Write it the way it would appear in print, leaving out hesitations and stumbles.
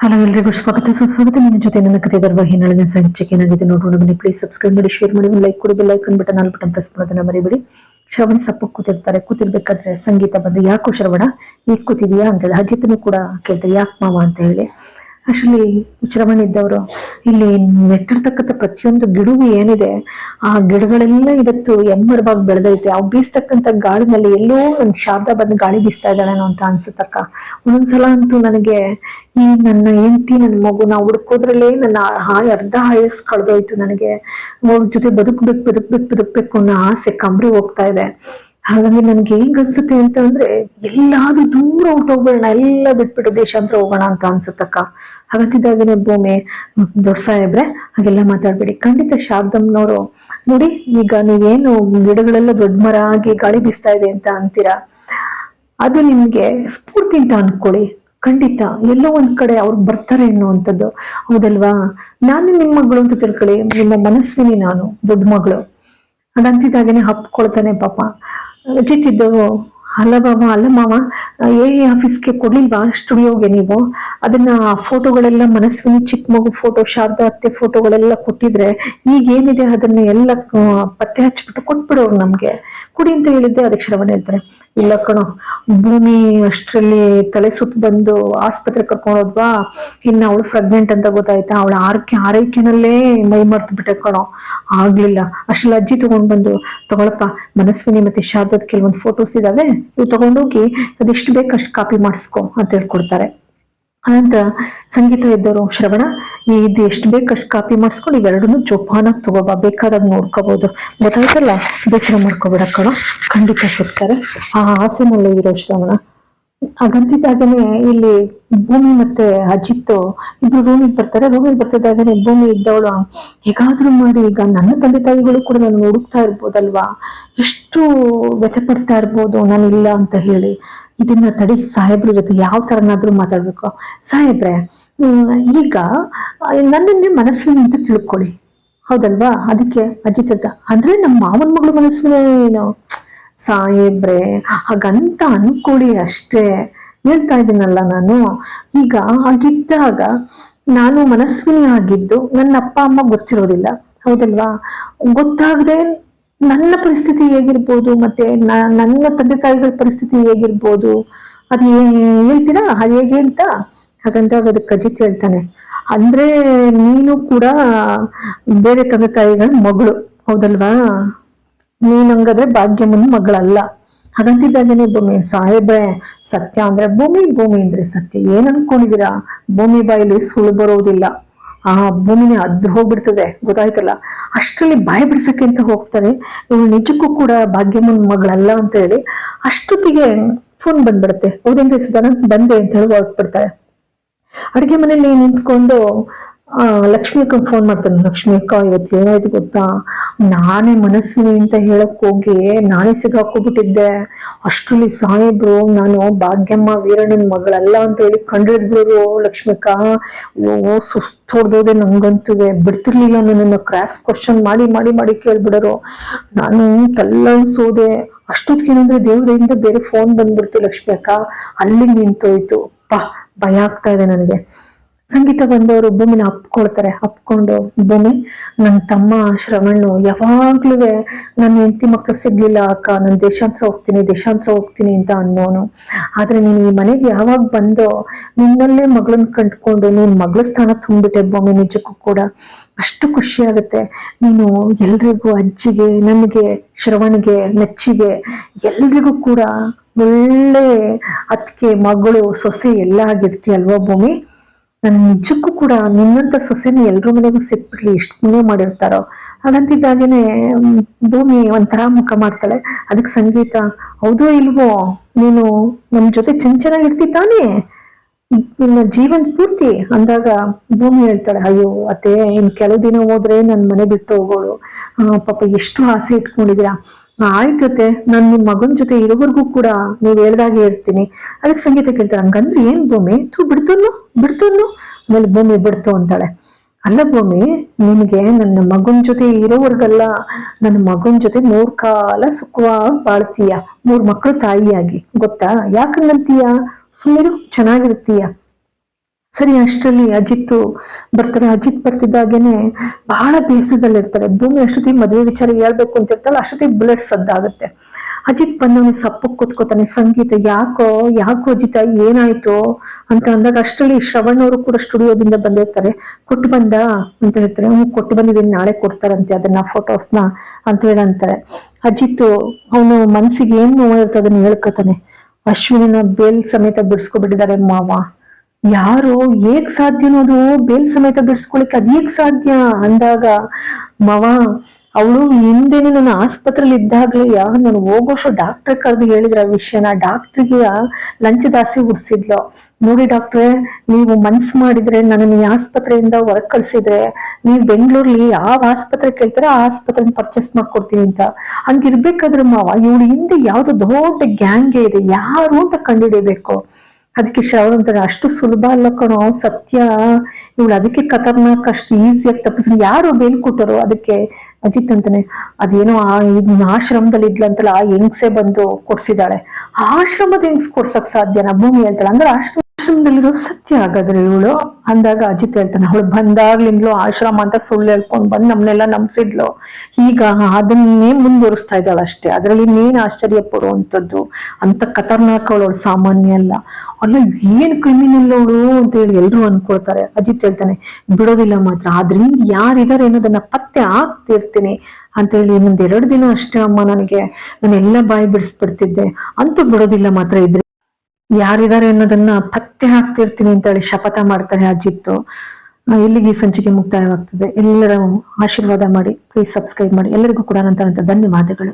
Hello ಎಲ್ರಿಗೂ ಸ್ವಾಗತ ಸುಸ್ವಾಗತ. ನಿಮ್ಮ ಜೊತೆ ನನ್ನ ಕಥೆ ಧರ್ಮ ಹಿನ್ನೆಲೆ ಸಂಚಿಕೆ ಏನಾಗಿದೆ ನೋಡೋಣ ಬನ್ನಿ. ಪ್ಲೀಸ್ ಸಬ್ಸ್ಕ್ರೈಬ್ ಮಾಡಿ, ಶೇರ್ ಮಾಡಿ, ಲೈಕ್ ಕೊಡಿ, bell icon button all button press ಮಾಡೋದನ್ನ ಮರಿಬೇಡಿ. ಶ್ರವಣ ಸಪ್ಪು ಕೂತಿರ್ತಾರೆ. ಕೂತಿರ್ಬೇಕಾದ್ರೆ ಸಂಗೀತ ಬಂದು ಯಾಕೋ ಶ್ರವಣ ಈಗ ಕೂತಿದ್ಯಾ ಅಂತ ಹೇಳಿ ಅಜಿತ್ನು ಕೂಡ ಕೇಳ್ತಾರೆ ಯಾಕೆ ಮಾವ ಅಂತ ಹೇಳಿ. ಅಷ್ಟರಲ್ಲಿ ಶ್ರವಣ ಇದ್ದವರು ಇಲ್ಲಿ ನೆಟ್ಟಿರ್ತಕ್ಕಂಥ ಪ್ರತಿಯೊಂದು ಗಿಡವು ಏನಿದೆ ಆ ಗಿಡಗಳೆಲ್ಲ ಇವತ್ತು ಎಮ್ಮರವಾಗಿ ಬೆಳೆದೈತೆ. ಅವು ಬೀಸ್ತಕ್ಕಂಥ ಗಾಳಿನಲ್ಲಿ ಎಲ್ಲೋ ನನ್ ಶಾರದಾ ಬಂದು ಗಾಳಿ ಬೀಸ್ತಾ ಇದ್ದಾಳೇನೋ ಅಂತ ಅನ್ಸುತ್ತಕ್ಕ. ಒಂದೊಂದ್ಸಲ ಅಂತೂ ನನಗೆ ಈ ನನ್ನ ಹೆಂಡತಿ ನನ್ನ ಮಗು ನಾವು ಹುಡ್ಕೋದ್ರಲ್ಲೇ ನನ್ನ ಅರ್ಧ ಆಯಸ್ ಕಳೆದೋಯ್ತು. ನನಗೆ ಅವ್ರ ಜೊತೆ ಬದುಕ್ಬೇಕು ಅನ್ನೋ ಆಸೆ ಕಮ್ರಿ ಹೋಗ್ತಾ ಇದೆ. ಹಾಗಾಗಿ ನನ್ಗೆ ಹೆಂಗ್ ಅನ್ಸುತ್ತೆ ಅಂತ ಅಂದ್ರೆ ಎಲ್ಲಾದ್ರೂ ದೂರ ಹೊರ್ಟೋಗೋಣ, ಎಲ್ಲ ಬಿಟ್ಬಿಟ್ಟು ದೇಶಾಂತರ ಹೋಗೋಣ ಅಂತ ಅನ್ಸುತ್ತಕ್ಕ. ಹಾಗಂತಿದ್ದಾಗೇನೆ ಭೂಮಿ ದೊಡ್ಡ ಸಾಹೇಬ್ರೆ ಹಾಗೆಲ್ಲ ಮಾತಾಡ್ಬೇಡಿ. ಖಂಡಿತ ಶಾರದಮ್ಮನವರು ನೋಡಿ, ಈಗ ನೀವೇನು ಗಿಡಗಳೆಲ್ಲ ದೊಡ್ಡ ಮರ ಆಗಿ ಗಾಳಿ ಬೀಸ್ತಾ ಇದೆ ಅಂತ ಅಂತೀರಾ, ಅದು ನಿಮ್ಗೆ ಸ್ಫೂರ್ತಿ ಅಂತ ಅನ್ಕೊಳ್ಳಿ. ಖಂಡಿತ ಎಲ್ಲೋ ಒಂದ್ ಕಡೆ ಅವ್ರು ಬರ್ತಾರೆ ಅನ್ನುವಂಥದ್ದು, ಹೌದಲ್ವಾ? ನಾನು ನಿಮ್ಮ ಮಗಳು ಅಂತ ತಿಳ್ಕೊಳ್ಳಿ, ನಿಮ್ಮ ಮನಸ್ವಿನಿ ನಾನು ದೊಡ್ಡ ಮಗಳು. ಅದಂತಿದ್ದಾಗೇನೆ ಹಪ್ಕೊಳ್ತಾನೆ ಪಾಪ ಅಜಿತ್ ಇದ್ದವು. ಅಲ್ಲ ಬಾಬಾ, ಅಲ್ಲ ಮಾವ, ಆಫೀಸ್ಗೆ ಕೊಡ್ಲಿಲ್ವಾ ಸ್ಟುಡಿಯೋಗೆ ನೀವು ಅದನ್ನ ಫೋಟೋಗಳೆಲ್ಲ ಮನಸ್ವಿನಿ ಚಿಕ್ಕ ಮಗು ಫೋಟೋ, ಶಾರದಾ ಅತ್ತೆ ಫೋಟೋಗಳೆಲ್ಲ ಕೊಟ್ಟಿದ್ರೆ ಈಗ ಏನಿದೆ ಅದನ್ನ ಎಲ್ಲ ಪತ್ತೆ ಹಚ್ಬಿಟ್ಟು ಕೊಟ್ಬಿಡೋರು ನಮ್ಗೆ ಕುಡಿ ಅಂತ ಹೇಳಿದ್ದೆ. ಅದಕ್ಕೆ ಶ್ರವಣ ಹೇಳ್ತಾರೆ, ಇಲ್ಲ ಕಣೋ ಭೂಮಿ ಅಷ್ಟರಲ್ಲಿ ತಲೆ ಸುತ್ತ ಬಂದು ಆಸ್ಪತ್ರೆ ಕರ್ಕೊಂಡೋದ್ವಾ, ಇನ್ನು ಅವಳು ಪ್ರೆಗ್ನೆಂಟ್ ಅಂತ ಗೊತ್ತಾಯ್ತಾ, ಅವಳ ಆರೈಕೆನಲ್ಲೇ ಮೈ ಮರ್ತು ಬಿಟ್ಟೆ ಕಣೋ, ಆಗ್ಲಿಲ್ಲ. ಅಷ್ಟ್ರಲ್ಲಿ ಅಜ್ಜಿ ತಗೊಂಡ್ ಬಂದು ತಗೊಳಪ್ಪ ಮನಸ್ವಿನಿ ಮತ್ತೆ ಶಾರದದ ಕೆಲವೊಂದು ಫೋಟೋಸ್ ಇದಾವೆ, ಇವು ತಗೊಂಡೋಗಿ ಅದೆಷ್ಟು ಬೇಕು ಅಷ್ಟು ಕಾಪಿ ಮಾಡಿಸ್ಕೊ ಅಂತ ಹೇಳ್ಕೊಡ್ತಾರೆ. ಅನಂತರ ಸಂಗೀತ ಇದ್ದವರು, ಶ್ರವಣ ಇದು ಎಷ್ಟು ಬೇಕಷ್ಟು ಕಾಪಿ ಮಾಡಿಸ್ಕೊಂಡು ಇವೆರಡನ್ನು ಜೋಪಾನಾಗ ತಗೋಬಾ, ಬೇಕಾದಾಗ ನೋಡ್ಕೋಬಹುದು, ಗೊತ್ತಾಯ್ತಲ್ಲ, ಬೇಸರ ಮಾಡ್ಕೋಬೇಡ ಕಣೋ, ಖಂಡಿತ ಸಿಗ್ತಾರೆ. ಆ ಆಸೆನಲ್ಲೇ ಇರೋ ಶ್ರವಣ. ಹಾಗಂತಿದ್ದಾಗನೆ ಇಲ್ಲಿ ಭೂಮಿ ಮತ್ತೆ ಅಜಿತ್ ಇಬ್ರು ರೂಮಿಗೆ ಬರ್ತಾರೆ. ರೂಮಿಗೆ ಬರ್ತಿದ್ದಾಗನೆ ಭೂಮಿ ಇದ್ದವಳು ಹೇಗಾದ್ರೂ ಮಾಡಿ ಈಗ ನನ್ನ ತಂದೆ ತಾಯಿಗಳು ಕೂಡ ನಾನು ಹುಡುಕ್ತಾ ಇರ್ಬೋದಲ್ವಾ, ಎಷ್ಟು ವ್ಯಥೆ ಪಡ್ತಾ ಇರ್ಬೋದು ನಾನು ಇಲ್ಲ ಅಂತ ಹೇಳಿ. ಇದನ್ನ ತಡಿ ಸಾಹೇಬ್ರ ಜೊತೆ ಯಾವ ತರನಾದ್ರೂ ಮಾತಾಡ್ಬೇಕು. ಸಾಹೇಬ್ರೆ, ಈಗ ನನ್ನನ್ನೇ ಮನಸ್ವಿನಿ ಅಂತ ತಿಳ್ಕೊಳ್ಳಿ, ಹೌದಲ್ವಾ? ಅದಕ್ಕೆ ಅಜಿತ್ ಅಂತ ಅಂದ್ರೆ ನಮ್ಮ ಮಾವನ ಮಗಳು ಮನಸ್ವಿನಿ ಏನು ಸಾಹೇಬ್ರೆ, ಹಾಗಂತ ಅನ್ಕೊಳ್ಳಿ ಅಷ್ಟೇ, ಹೇಳ್ತಾ ಇದ್ದೀನಲ್ಲ ನಾನು. ಈಗ ಹಾಗಿದ್ದಾಗ ನಾನು ಮನಸ್ವಿನಿ ಆಗಿದ್ದು ನನ್ನ ಅಪ್ಪ ಅಮ್ಮ ಗೊತ್ತಿರೋದಿಲ್ಲ, ಹೌದಲ್ವಾ? ಗೊತ್ತಾಗದೆ ನನ್ನ ಪರಿಸ್ಥಿತಿ ಹೇಗಿರ್ಬೋದು, ಮತ್ತೆ ನನ್ನ ತಂದೆ ತಾಯಿಗಳ ಪರಿಸ್ಥಿತಿ ಹೇಗಿರ್ಬೋದು, ಅದ್ ಹೇಳ್ತೀರಾ ಅದು ಹೇಗೆ ಅಂತ. ಹಾಗಂದಾಗ ಅದಕ್ಕೆ ಅಜಿತ್ ಹೇಳ್ತಾನೆ, ಅಂದ್ರೆ ನೀನು ಕೂಡ ಬೇರೆ ತಂದೆ ತಾಯಿಗಳ ಮಗಳು, ಹೌದಲ್ವಾ? ನೀನಂಗಾದ್ರೆ ಭಾಗ್ಯಮ್ಮನ ಮಗಳಲ್ಲ. ಹಾಗಂತಿದ್ದಾಗೇನೆ ಭೂಮಿ, ಸಾಹೇಬ್ರೆ ಸತ್ಯ ಅಂದ್ರೆ ಭೂಮಿ, ಭೂಮಿ ಅಂದ್ರೆ ಸತ್ಯ, ಏನ್ ಅನ್ಕೊಂಡಿದೀರಾ? ಭೂಮಿ ಬಾಯಲ್ಲಿ ಸುಳ್ಳು ಬರೋದಿಲ್ಲ, ಆ ಭೂಮಿನೇ ಅದ್ದು ಹೋಗ್ಬಿಡ್ತದೆ, ಗೊತ್ತಾಯ್ತಲ್ಲ. ಅಷ್ಟರಲ್ಲಿ ಬಾಯಿ ಬಿಡ್ಸಕ್ಕೆ ಅಂತ ಹೋಗ್ತಾರೆ, ಇವಳು ನಿಜಕ್ಕೂ ಕೂಡ ಭಾಗ್ಯಮ್ಮನ ಮಗಳಲ್ಲ ಅಂತ ಹೇಳಿ. ಅಷ್ಟೊತ್ತಿಗೆ ಫೋನ್ ಬಂದ್ಬಿಡುತ್ತೆ, ಹೌದೇನ್ರಿ ಸುಧಾನ ಬಂದೆ ಅಂತ ಹೇಳಿ ಹೊರಟ್ಬಿಡ್ತಾರೆ. ಅಡುಗೆ ಮನೇಲಿ ನಿಂತ್ಕೊಂಡು ಲಕ್ಷ್ಮಿ ಅಕ್ಕ ಫೋನ್ ಮಾಡ್ತಾನೆ. ಲಕ್ಷ್ಮಿ ಅಕ್ಕ ಇವತ್ತು ಏನಾಯ್ತು ಗೊತ್ತಾ, ನಾನೇ ಮನಸ್ವಿನಿ ಅಂತ ಹೇಳಕ್ ಹೋಗಿ ನಾನೇ ಸಿಗಾಕೋಬಿಟ್ಟಿದ್ದೆ. ಅಷ್ಟ್ರಲ್ಲಿ ಸಾಹೇಬ್ರು ನಾನು ಭಾಗ್ಯಮ್ಮ ವೀರಣ್ಣನ ಮಗಳಲ್ಲ ಅಂತ ಹೇಳಿ ಕಂಡಿಡ್ಬಿಡೋರು. ಲಕ್ಷ್ಮಿ ಅಕ್ಕ ಅಯ್ಯೋ ಸುಸ್ತು ಹೊಡ್ದೋದೆ ನಂಗಂತುವೆ, ಬಿಡ್ತಿರ್ಲಿಲ್ಲ, ನನ್ನನ್ನು ಕ್ರಾಸ್ ಕ್ವಶನ್ ಮಾಡಿ ಮಾಡಿ ಮಾಡಿ ಕೇಳ್ಬಿಡೋರು. ನಾನು ತಲ್ಲನ್ಸೋದೆ. ಅಷ್ಟೊತ್ತಿಗೇನಂದ್ರೆ ದೇವ್ರಿಂದ ಬೇರೆ ಫೋನ್ ಬಂದ್ಬಿಡ್ತು ಲಕ್ಷ್ಮಿ ಅಕ್ಕ, ಅಲ್ಲಿ ನಿಂತೋಯ್ತು. ಭಯ ಆಗ್ತಾ ಇದೆ ನನಗೆ. ಸಂಗೀತ ಬಂದವರು ಭೂಮಿನ ಅಪ್ಕೊಂಡು ಭೂಮಿ, ನನ್ನ ತಮ್ಮ ಶ್ರವಣ್ಣು ಯಾವಾಗ್ಲೂ ನನ್ನ ಹೆಂಡತಿ ಮಕ್ಳು ಸಿಗ್ಲಿಲ್ಲ ಅಕ್ಕ, ನಾನು ದೇಶಾಂತರ ಹೋಗ್ತೀನಿ ಅಂತ ಅನ್ನೋನು. ಆದ್ರೆ ನೀನು ಈ ಮನೆಗೆ ಯಾವಾಗ ಬಂದೋ ನಿನ್ನಲ್ಲೇ ಮಗಳನ್ನ ಕಂಡ್ಕೊಂಡು ನೀನ್ ಮಗಳ ಸ್ಥಾನ ತುಂಬಿಟ್ಟೆ ಭೂಮಿ. ನಿಜಕ್ಕೂ ಕೂಡ ಅಷ್ಟು ಖುಷಿ ಆಗುತ್ತೆ. ನೀನು ಎಲ್ರಿಗೂ, ಅಜ್ಜಿಗೆ, ನನಗೆ, ಶ್ರವಣ್ಗೆ, ನೆಚ್ಚಿಗೆ ಎಲ್ರಿಗೂ ಕೂಡ ಒಳ್ಳೆ ಅತ್ತಿಗೆ, ಮಗಳು, ಸೊಸೆ ಎಲ್ಲ ಆಗಿರ್ತೀಯಲ್ವಾ ಭೂಮಿ. ನನ್ ನಿಜಕ್ಕೂ ಕೂಡ ನಿನ್ನಂತ ಸೊಸೆನ ಎಲ್ರ ಮನೆಗೂ ಸಿಕ್ಬಿಡ್ಲಿ, ಎಷ್ಟು ಪುಣ್ಯ ಮಾಡಿರ್ತಾರೋ. ಹಾಗಂತಿದ್ದಾಗೇನೆ ಭೂಮಿ ಒಂಥರ ಮುಖ ಮಾಡ್ತಾಳೆ. ಅದಕ್ಕೆ ಸಂಗೀತ, ಹೌದೋ ಇಲ್ವೋ, ನೀನು ನಮ್ ಜೊತೆ ಚೆನ್ನಾಗಿರ್ತಿ ತಾನೇ ನಿನ್ನ ಜೀವನ್ ಪೂರ್ತಿ ಅಂದಾಗ ಭೂಮಿ ಹೇಳ್ತಾಳೆ, ಅಯ್ಯೋ ಅತ್ತೆ ಇನ್ ಕೆಲವು ದಿನ ಹೋದ್ರೆ ನನ್ ಮನೆ ಬಿಟ್ಟು ಹೋಗೋಳು, ಪಾಪ ಎಷ್ಟು ಆಸೆ ಇಟ್ಕೊಂಡಿದೀರಾ. ಆಯ್ತತೆ, ನಾನ್ ನಿಮ್ ಮಗನ್ ಜೊತೆ ಇರೋವರೆಗೂ ಕೂಡ ನೀವ್ ಹೇಳ್ದಾಗೆ ಇರ್ತೀನಿ. ಅದಕ್ಕೆ ಸಂಗೀತ ಕೇಳ್ತಾಳೆ, ಹಂಗಂದ್ರೆ ಏನ್ ಭೂಮಿ, ಬಿಡ್ತು ಆಮೇಲೆ ಭೂಮಿ ಬಿಡ್ತು ಅಂತಾಳೆ. ಅಲ್ಲ ಭೂಮಿ, ನಿನಗೆ ನನ್ನ ಮಗನ್ ಜೊತೆ ಇರೋವರ್ಗಲ್ಲ, ನನ್ನ ಮಗನ್ ಜೊತೆ 3 ಕಾಲ ಸುಖವಾಗಿ ಬಾಳ್ತೀಯ, 3 ಮಕ್ಕಳು ತಾಯಿಯಾಗಿ, ಗೊತ್ತಾ? ಯಾಕಂಗಂತೀಯ? ಸುಮ್ಮನೆ ಚೆನ್ನಾಗಿರ್ತೀಯ. ಸರಿ, ಅಷ್ಟರಲ್ಲಿ ಅಜಿತ್ ಬರ್ತಾರೆ. ಅಜಿತ್ ಬರ್ತಿದ್ದಾಗೇನೆ ಬಹಳ ಬೇಸರದಲ್ಲಿರ್ತಾರೆ. ಭೂಮಿ ಅಷ್ಟೊತ್ತಿಗೆ ಮದುವೆ ವಿಚಾರ ಹೇಳ್ಬೇಕು ಅಂತ ಇರ್ತಲ್ಲ, ಅಷ್ಟೊತ್ತಿಗೆ ಬುಲೆಟ್ ಸದ್ದಾಗುತ್ತೆ. ಅಜಿತ್ ಬಂದವನಿಗೆ ಸಪ್ಪಕ್ಕೆ ಕೂತ್ಕೋತಾನೆ. ಸಂಗೀತ ಯಾಕೋ ಅಜಿತ ಏನಾಯ್ತು ಅಂತ ಅಂದಾಗ ಅಷ್ಟರಲ್ಲಿ ಶ್ರವಣ್ ಅವರು ಕೂಡ ಸ್ಟುಡಿಯೋದಿಂದ ಬಂದಿರ್ತಾರೆ. ಕೊಟ್ಟು ಬಂದ ಅಂತ ಹೇಳ್ತಾರೆ. ಕೊಟ್ಟು ಬಂದಿದ್ದೀನಿ, ನಾಳೆ ಕೊಡ್ತಾರಂತೆ ಅದನ್ನ ಫೋಟೋಸ್ನ ಅಂತ ಹೇಳಂತಾರೆ. ಅಜಿತ್ ಅವನು ಮನ್ಸಿಗೆ ಏನ್ ನೋವಿರುತ್ತೆ ಅದನ್ನ ಹೇಳ್ಕೊತಾನೆ. ಅಶ್ವಿನ ಬೇಲ್ ಸಮೇತ ಬಿಡಿಸ್ಕೊಬಿಟ್ಟಿದ್ದಾರೆ ಮಾವ. ಯಾರು ಹೇಗ್ ಸಾಧ್ಯ ಅನ್ನೋದು, ಬೇಲ್ ಸಮೇತ ಬಿಡಿಸ್ಕೊಳಿಕ್ಕೆ ಅದ್ ಹೇಗ್ ಸಾಧ್ಯ ಅಂದಾಗ, ಮವ ಅವಳು ಹಿಂದೆನೆ ನನ್ನ ಆಸ್ಪತ್ರೆಯಲ್ಲಿ ಇದ್ದಾಗ್ಲೇ ನಾನು ಹೋಗೋಷ್ಟು ಡಾಕ್ಟರ್ ಕರೆದು ಹೇಳಿದ್ರ ವಿಷಯನ. ಡಾಕ್ಟ್ರಿಗೆ ಲಂಚದಾಸೆ ಉಡ್ಸಿದ್ಲು. ನೋಡಿ ಡಾಕ್ಟ್ರೆ, ನೀವು ಮನ್ಸು ಮಾಡಿದ್ರೆ ನನ್ನ ಈ ಆಸ್ಪತ್ರೆಯಿಂದ ಹೊರಗ್ ಕಳ್ಸಿದ್ರೆ ನೀವು ಬೆಂಗಳೂರಲ್ಲಿ ಯಾವ ಆಸ್ಪತ್ರೆ ಕೇಳ್ತಾರೆ ಆ ಆಸ್ಪತ್ರೆ ಪರ್ಚೇಸ್ ಮಾಡ್ಕೊಡ್ತೀನಿ ಅಂತ. ಹಂಗಿರ್ಬೇಕಾದ್ರೆ ಮಾವ ಇವಳು ಹಿಂದೆ ಯಾವ್ದೋ ದೊಡ್ಡ ಗ್ಯಾಂಗೇ ಇದೆ, ಯಾರು ಅಂತ ಕಂಡುಹಿಡಿಬೇಕು. ಅದಕ್ಕೆ ಶ್ರವಣ ಅಂತಾರೆ, ಅಷ್ಟು ಸುಲಭ ಅಲ್ಲ ಕಣೋ ಸತ್ಯ, ಇವಳು ಅದಕ್ಕೆ ಖತರ್ನಾಕ್ ಅಷ್ಟು ಈಸಿಯಾಗಿ ತಪ್ಪಿಸ್ ಯಾರು ಬೇಲ್ ಕೊಟ್ಟರು. ಅದಕ್ಕೆ ಅಜಿತ್ ಅಂತಾನೆ, ಅದೇನೋ ಆಶ್ರಮದಲ್ಲಿ ಇದ್ಲಂತಲ್ಲ ಆ ಹೆಂಗ್ಸೆ ಬಂದು ಕೊಡ್ಸಿದಾಳೆ. ಆಶ್ರಮದ ಹೆಂಗ್ಸ್ ಕೊಡ್ಸಕ್ ಸಾಧ್ಯನಾ? ಭೂಮಿ ಹೇಳ್ತಾಳೆ. ಅಂದ್ರೆ ಆಶ್ರಮದಲ್ಲಿರೋ ಸತ್ಯ ಹಾಗಾದ್ರೆ ಇವಳು ಅಂದಾಗ ಅಜಿತ್ ಹೇಳ್ತಾನೆ, ಅವಳು ಬಂದಾಗ್ಲಿಂದ್ಲು ಆಶ್ರಮ ಅಂತ ಸುಳ್ಳು ಹೇಳ್ಕೊಂಡ್ ಬಂದ್ ನಮ್ನೆಲ್ಲ ನಂಬಿಸಿದ್ಲು. ಈಗ ಅದನ್ನೇ ಮುಂದುವರಿಸ್ತಾ ಇದ್ದಾಳೆ ಅಷ್ಟೇ. ಅದ್ರಲ್ಲಿ ಇನ್ನೇನ್ ಆಶ್ಚರ್ಯ ಪಡುವಂಥದ್ದು. ಅಂತ ಖತರ್ನಾಕ್ ಅವಳು ಸಾಮಾನ್ಯ ಅಲ್ಲ. ಅಲ್ಲ ಏನ್ ಕ್ರಿಮಿನಲ್ ಅವಳು ಅಂತ ಹೇಳಿ ಎಲ್ರು ಅನ್ಕೊಳ್ತಾರೆ. ಅಜಿತ್ ಹೇಳ್ತಾನೆ, ಬಿಡೋದಿಲ್ಲ ಮಾತ್ರ, ಆದ್ರಿಂದ ಯಾರಿದ್ದಾರೆ ಅನ್ನೋದನ್ನ ಪತ್ತೆ ಆಗ್ತಿರ್ತೀನಿ ಅಂತ ಹೇಳಿ. ಇನ್ನೊಂದ್ 2 ದಿನ ಅಷ್ಟೇ ಅಮ್ಮ, ನಾನು ಎಲ್ಲ ಬಾಯಿ ಬಿಡಿಸ್ಬಿಡ್ತಿದ್ದೆ, ಅಂತೂ ಬಿಡೋದಿಲ್ಲ ಮಾತ್ರ. ಇದ್ರೆ ಯಾರಿದ್ದಾರೆ ಅನ್ನೋದನ್ನ ಪತ್ತೆ ಹಾಕ್ತಿರ್ತೀನಿ ಅಂತ ಹೇಳಿ ಶಪಥ ಮಾಡ್ತಾರೆ ಅಜಿತ್. ಇಲ್ಲಿಗೆ ಈ ಸಂಚಿಕೆ ಮುಕ್ತಾಯವಾಗ್ತದೆ. ಎಲ್ಲರೂ ಆಶೀರ್ವಾದ ಮಾಡಿ, ಪ್ಲೀಸ್ ಸಬ್ಸ್ಕ್ರೈಬ್ ಮಾಡಿ. ಎಲ್ಲರಿಗೂ ಕೂಡ ನಂತರ ಧನ್ಯವಾದಗಳು.